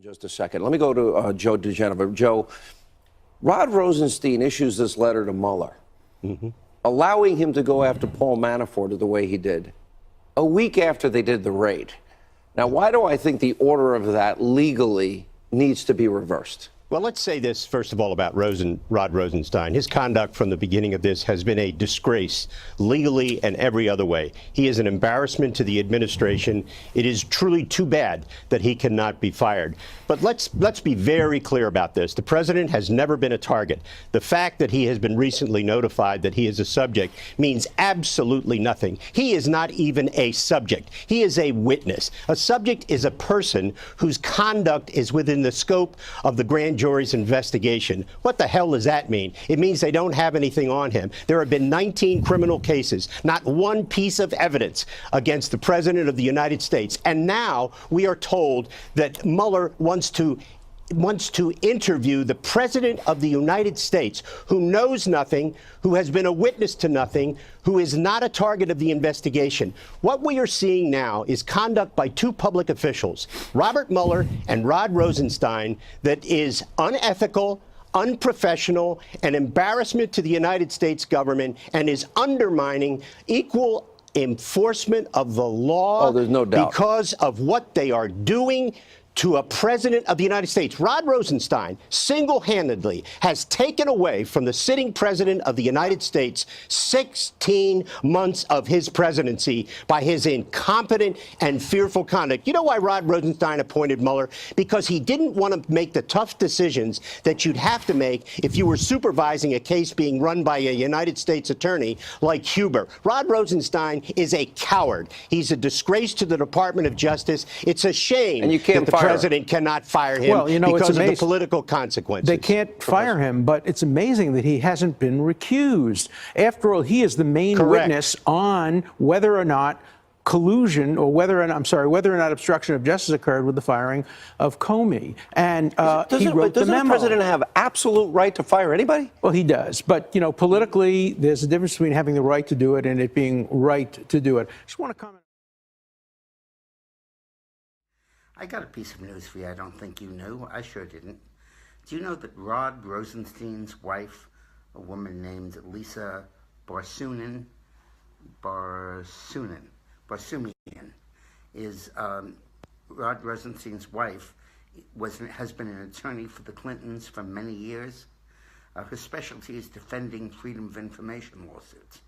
Just a second. Let me go to Joe DeGenova. Joe, Rod Rosenstein issues this letter to Mueller, allowing him to go after Paul Manafort the way he did, a week after they did the raid. Now, why do I think the order of that legally needs to be reversed? Well, let's say this, first of all, about Rod Rosenstein. His conduct from the beginning of this has been a disgrace, legally and every other way. He is an embarrassment to the administration. It is truly too bad that he cannot be fired. But let's be very clear about this. The president has never been a target. The fact that he has been recently notified that he is a subject means absolutely nothing. He is not even a subject. He is a witness. A subject is a person whose conduct is within the scope of the grand jury's investigation. What the hell does that mean? It means they don't have anything on him. There have been 19 criminal cases, not one piece of evidence against the president of the United States. And now we are told that Mueller wants to interview the president of the United States, who knows nothing, who has been a witness to nothing, who is not a target of the investigation. What we are seeing now is conduct by two public officials, Robert Mueller and Rod Rosenstein, that is unethical, unprofessional, an embarrassment to the United States government, and is undermining equal enforcement of the law. Oh, there's no doubt. Because of what they are doing to a president of the United States. Rod Rosenstein single-handedly has taken away from the sitting president of the United States 16 months of his presidency by his incompetent and fearful conduct. You know why Rod Rosenstein appointed Mueller? Because he didn't want to make the tough decisions that you'd have to make if you were supervising a case being run by a United States attorney like Huber. Rod Rosenstein is a coward. He's a disgrace to the Department of Justice. It's a shame and you can't that the president cannot fire him because of the political consequences. They can't fire him, but it's amazing that he hasn't been recused. After all, he is the main witness on whether or not collusion, or whether or not obstruction of justice occurred with the firing of Comey. And he wrote the memo. Doesn't the president have absolute right to fire anybody? Well, he does. But, you know, politically, there's a difference between having the right to do it and it being right to do it. I just want to comment. I got a piece of news for you I don't think you knew. I sure didn't. Do you know that Rod Rosenstein's wife, a woman named Lisa Barsumian, is Rod Rosenstein's wife, has been an attorney for the Clintons for many years. Her specialty is defending freedom of information lawsuits,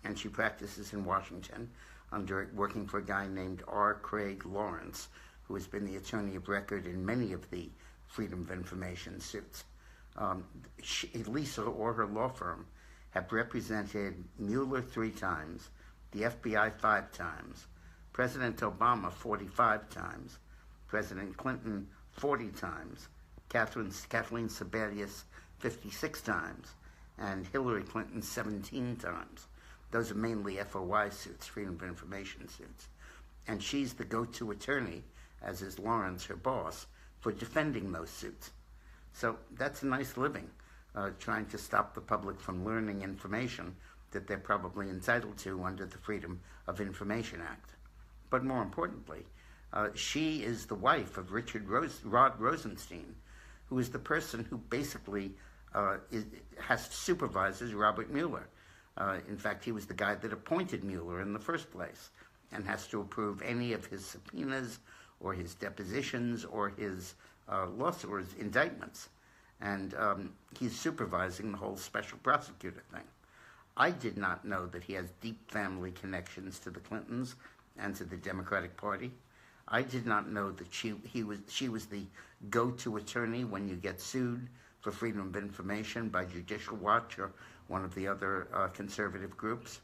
and she practices in Washington working for a guy named R. Craig Lawrence, who has been the attorney of record in many of the freedom of information suits. Lisa or her law firm have represented Mueller 3 times, the FBI 5 times, President Obama 45 times, President Clinton 40 times, Kathleen Sebelius 56 times, and Hillary Clinton 17 times. Those are mainly FOI suits, freedom of information suits. And she's the go-to attorney, as is Lawrence, her boss, for defending those suits. So that's a nice living, trying to stop the public from learning information that they're probably entitled to under the Freedom of Information Act. But more importantly, she is the wife of Rod Rosenstein, who is the person who basically supervises Robert Mueller. In fact, he was the guy that appointed Mueller in the first place and has to approve any of his subpoenas or his depositions or his lawsuits or his indictments. And he's supervising the whole special prosecutor thing. I did not know that he has deep family connections to the Clintons and to the Democratic Party. I did not know that she was the go-to attorney when you get sued for freedom of information by Judicial Watch or one of the other conservative groups.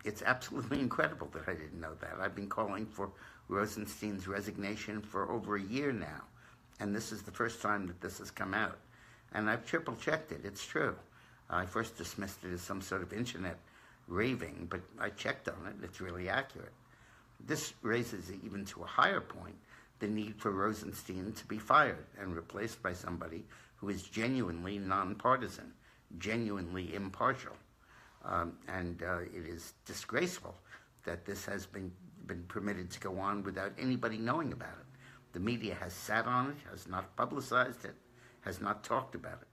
It's absolutely incredible that I didn't know that. I've been calling for Rosenstein's resignation for over a year now, and this is the first time that this has come out. And I've triple-checked it. It's true. I first dismissed it as some sort of internet raving, but I checked on it. It's really accurate. This raises even to a higher point the need for Rosenstein to be fired and replaced by somebody who is genuinely nonpartisan, genuinely impartial. And it is disgraceful that this has been permitted to go on without anybody knowing about it. The media has sat on it, has not publicized it, has not talked about it.